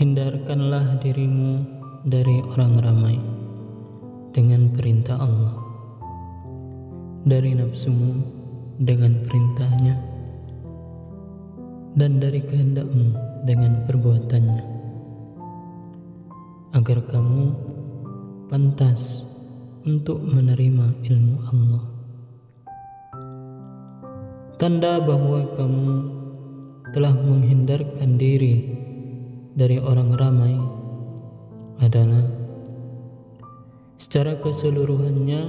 Hindarkanlah dirimu dari orang ramai dengan perintah Allah, dari nafsumu dengan perintahnya, dan dari kehendakmu dengan perbuatannya, agar kamu pantas untuk menerima ilmu Allah. Tanda bahwa kamu telah menghindarkan diri dari orang ramai adalah secara keseluruhannya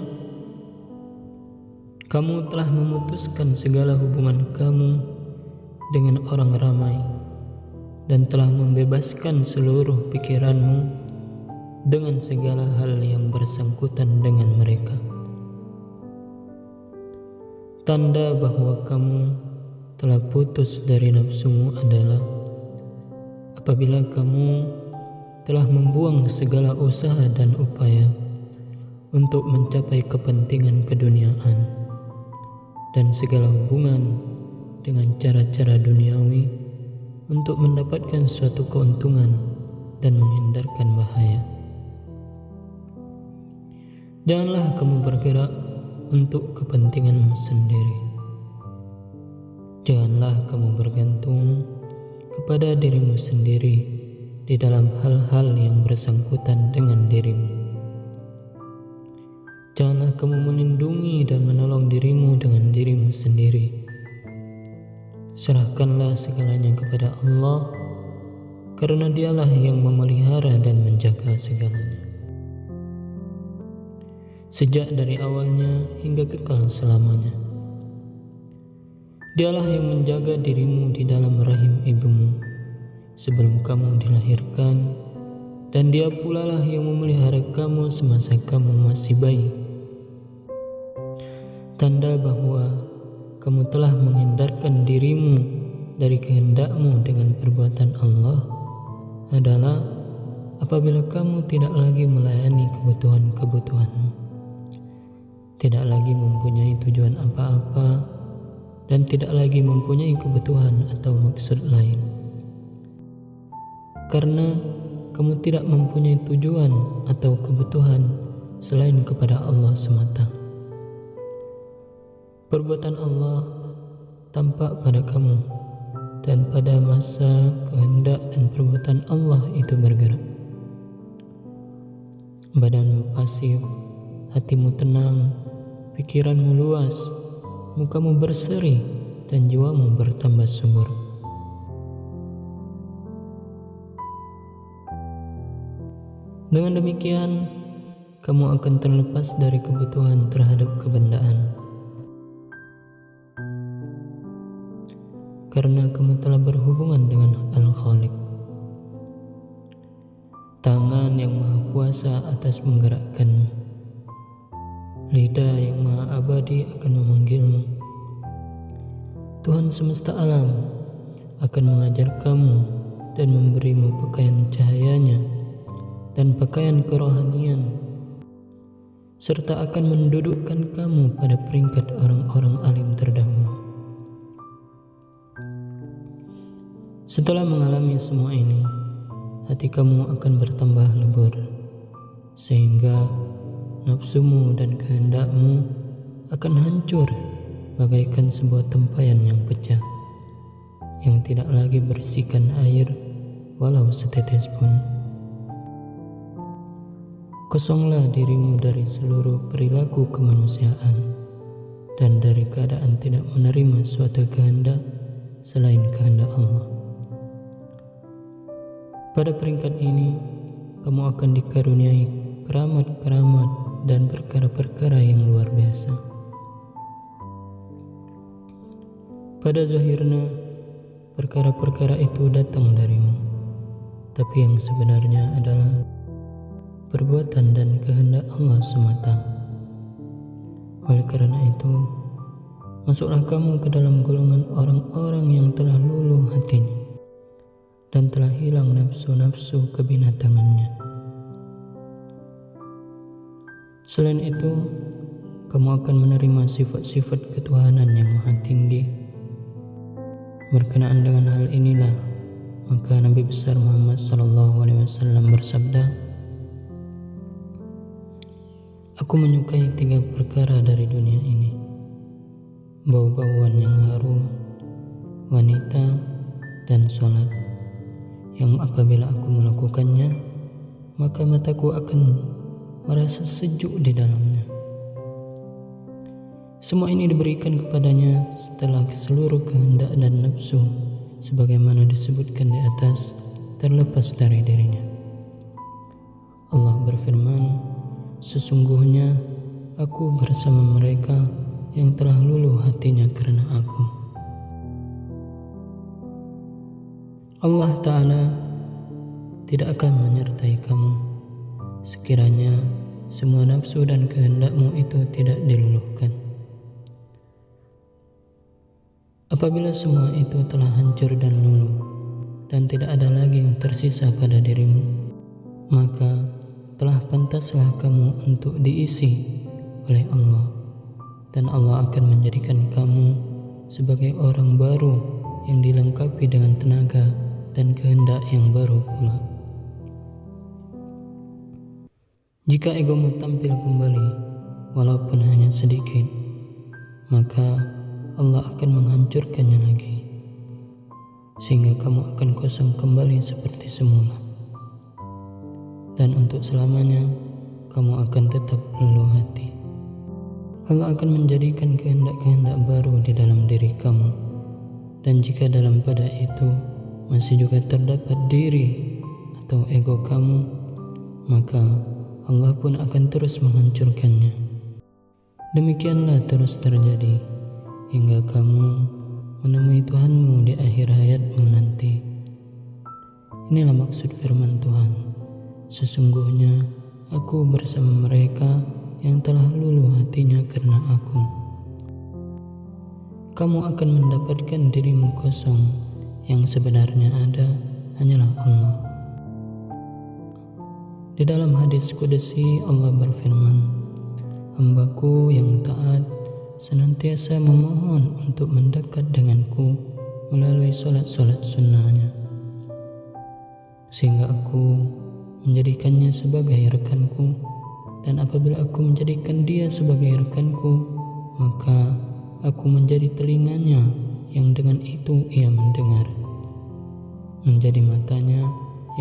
kamu telah memutuskan segala hubungan kamu dengan orang ramai dan telah membebaskan seluruh pikiranmu dengan segala hal yang bersangkutan dengan mereka. Tanda bahwa kamu telah putus dari nafsumu adalah apabila kamu telah membuang segala usaha dan upaya untuk mencapai kepentingan keduniaan dan segala hubungan dengan cara-cara duniawi untuk mendapatkan suatu keuntungan dan menghindarkan bahaya. Janganlah kamu bergerak untuk kepentinganmu sendiri. Janganlah kamu bergantung kepada dirimu sendiri di dalam hal-hal yang bersangkutan dengan dirimu. Janganlah kamu melindungi dan menolong dirimu dengan dirimu sendiri. Serahkanlah segalanya kepada Allah, karena Dialah yang memelihara dan menjaga segalanya, sejak dari awalnya hingga kekal selamanya. Dialah yang menjaga dirimu di dalam rahim ibumu sebelum kamu dilahirkan, dan Dia pula lah yang memelihara kamu semasa kamu masih bayi. Tanda bahwa kamu telah menghindarkan dirimu dari kehendakmu dengan perbuatan Allah adalah apabila kamu tidak lagi melayani kebutuhan-kebutuhanmu, tidak lagi mempunyai tujuan apa-apa, dan tidak lagi mempunyai kebutuhan atau maksud lain. Karena kamu tidak mempunyai tujuan atau kebutuhan selain kepada Allah semata. Perbuatan Allah tampak pada kamu, dan pada masa kehendak dan perbuatan Allah itu bergerak. Badanmu pasif, hatimu tenang, pikiranmu luas, mukamu berseri, dan jiwamu bertambah subur. Dengan demikian, kamu akan terlepas dari kebutuhan terhadap kebendaan, karena kamu telah berhubungan dengan Al-Khaliq. Tangan yang maha kuasa atas menggerakkanmu, lidah yang maha abadi akan memanggilmu. Tuhan semesta alam akan mengajar kamu dan memberimu pakaian cahayanya dan pakaian kerohanian, serta akan mendudukkan kamu pada peringkat orang-orang alim terdahulu. Setelah mengalami semua ini, hati kamu akan bertambah lebur, sehingga nafsumu dan kehendakmu akan hancur bagaikan sebuah tempayan yang pecah, yang tidak lagi berisikan air walau setetes pun. Kosonglah dirimu dari seluruh perilaku kemanusiaan dan dari keadaan tidak menerima suatu kehendak selain kehendak Allah. Pada peringkat ini, kamu akan dikaruniai keramat-keramat dan perkara-perkara yang luar biasa. Pada zahirnya, perkara-perkara itu datang darimu, tapi yang sebenarnya adalah perbuatan dan kehendak Allah semata. Oleh karena itu, masuklah kamu ke dalam golongan orang-orang yang telah luluh hatinya dan telah hilang nafsu-nafsu kebinatangannya. Selain itu, kamu akan menerima sifat-sifat ketuhanan yang maha tinggi. Berkenaan dengan hal inilah, Maka Nabi besar Muhammad SAW bersabda, "Aku menyukai 3 perkara dari dunia ini: bau-bauan yang harum, wanita, dan sholat, yang apabila aku melakukannya, maka mataku akan merasa sejuk di dalamnya." Semua ini diberikan kepadanya setelah seluruh kehendak dan nafsu, sebagaimana disebutkan di atas, terlepas dari dirinya. Allah berfirman, "Sesungguhnya aku bersama mereka yang telah luluh hatinya karena aku." Allah Ta'ala tidak akan menyertai kamu sekiranya semua nafsu dan kehendakmu itu tidak diluluhkan. Apabila semua itu telah hancur dan luluh dan tidak ada lagi yang tersisa pada dirimu, maka telah pantaslah kamu untuk diisi oleh Allah, dan Allah akan menjadikan kamu sebagai orang baru yang dilengkapi dengan tenaga dan kehendak yang baru pula. Jika egomu tampil kembali walaupun hanya sedikit, maka Allah akan menghancurkannya lagi, sehingga kamu akan kosong kembali seperti semula, dan untuk selamanya kamu akan tetap luluh hati. Allah akan menjadikan kehendak-kehendak baru di dalam diri kamu, dan jika dalam pada itu masih juga terdapat diri atau ego kamu, maka Allah pun akan terus menghancurkannya. Demikianlah terus terjadi hingga kamu menemui Tuhanmu di akhir hayatmu nanti. Inilah maksud firman Tuhan, "Sesungguhnya aku bersama mereka yang telah luluh hatinya karena aku." Kamu akan mendapatkan dirimu kosong, yang sebenarnya ada hanyalah Allah. Di dalam hadis qudsi Allah berfirman, "Hambaku yang taat senantiasa memohon untuk mendekat denganku melalui solat-solat sunnahnya, sehingga aku menjadikannya sebagai rekanku, dan apabila aku menjadikan dia sebagai rekanku, maka aku menjadi telinganya yang dengan itu ia mendengar, menjadi matanya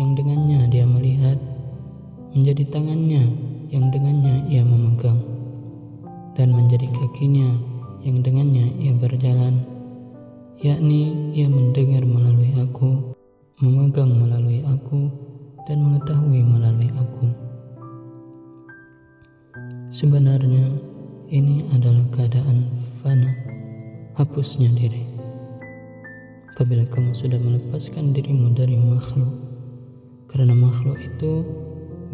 yang dengannya dia melihat, menjadi tangannya yang dengannya ia memegang, dan menjadi kakinya yang dengannya ia berjalan, yakni ia mendengar melalui aku, memegang melalui aku, dan mengetahui melalui aku." Sebenarnya ini adalah keadaan fana, hapusnya diri. Apabila kamu sudah melepaskan dirimu dari makhluk, karena makhluk itu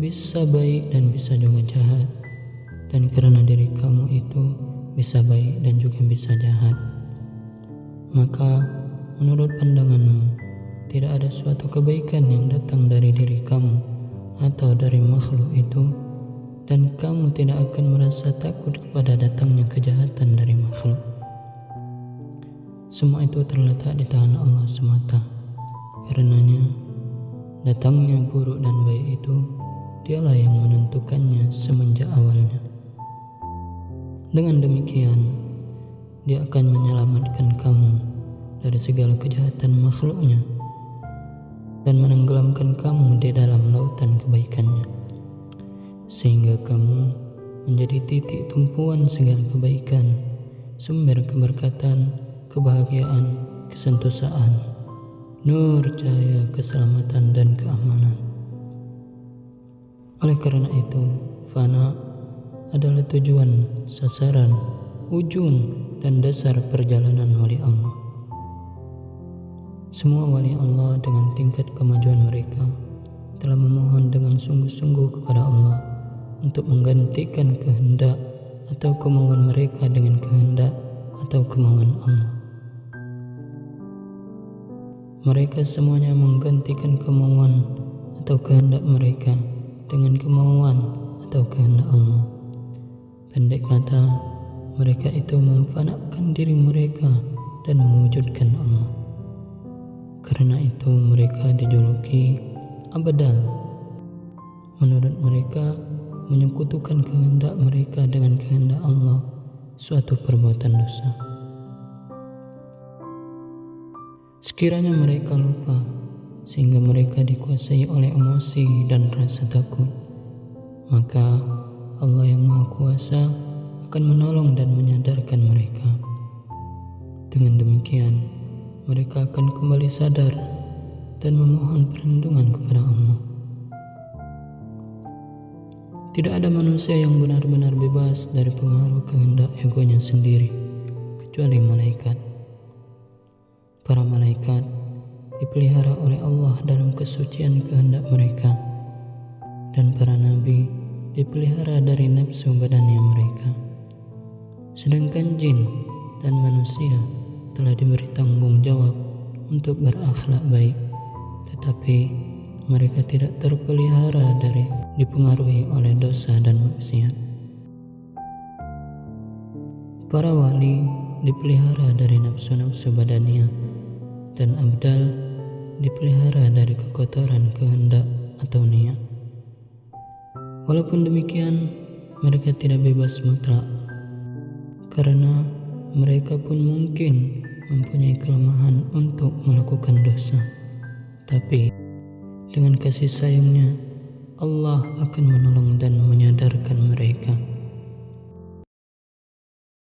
bisa baik dan bisa juga jahat, dan karena diri kamu itu bisa baik dan juga bisa jahat, maka menurut pandanganmu tidak ada suatu kebaikan yang datang dari diri kamu atau dari makhluk itu, dan kamu tidak akan merasa takut kepada datangnya kejahatan dari makhluk. Semua itu terletak di tangan Allah semata. Karenanya datangnya buruk dan baik itu dialah yang menentukannya semenjak awalnya. Dengan demikian, dia akan menyelamatkan kamu dari segala kejahatan makhluknya dan menenggelamkan kamu di dalam lautan kebaikannya, sehingga kamu menjadi titik tumpuan segala kebaikan, sumber keberkatan, kebahagiaan, kesentosaan, nur cahaya, keselamatan, dan keamanan. Oleh karena itu, fana adalah tujuan, sasaran, ujung, dan dasar perjalanan wali Allah. Semua wali Allah dengan tingkat kemajuan mereka telah memohon dengan sungguh-sungguh kepada Allah untuk menggantikan kehendak atau kemauan mereka dengan kehendak atau kemauan Allah. Mereka semuanya menggantikan kemauan atau kehendak mereka dengan kemauan atau kehendak Allah. Pendek kata, mereka itu memfanakan diri mereka dan mewujudkan Allah. Karena itu mereka dijuluki abdal. Menurut mereka, menyekutukan kehendak mereka dengan kehendak Allah suatu perbuatan dosa. Sekiranya mereka lupa, sehingga mereka dikuasai oleh emosi dan rasa takut, maka Allah yang Maha Kuasa akan menolong dan menyadarkan mereka. Dengan demikian, mereka akan kembali sadar dan memohon perlindungan kepada Allah. Tidak ada manusia yang benar-benar bebas dari pengaruh kehendak egonya sendiri, kecuali malaikat. Para malaikat dipelihara oleh Allah dalam kesucian kehendak mereka, dan para nabi dipelihara dari nafsu badannya mereka. Sedangkan jin dan manusia telah diberi tanggung jawab untuk berakhlak baik, tetapi mereka tidak terpelihara dari dipengaruhi oleh dosa dan maksiat. Para wali dipelihara dari nafsu-nafsu badannya, dan abdal dipelihara dari kekotoran kehendak atau niat. Walaupun demikian, mereka tidak bebas mutlak, karena mereka pun mungkin mempunyai kelemahan untuk melakukan dosa. Tapi dengan kasih sayangnya, Allah akan menolong dan menyadarkan mereka.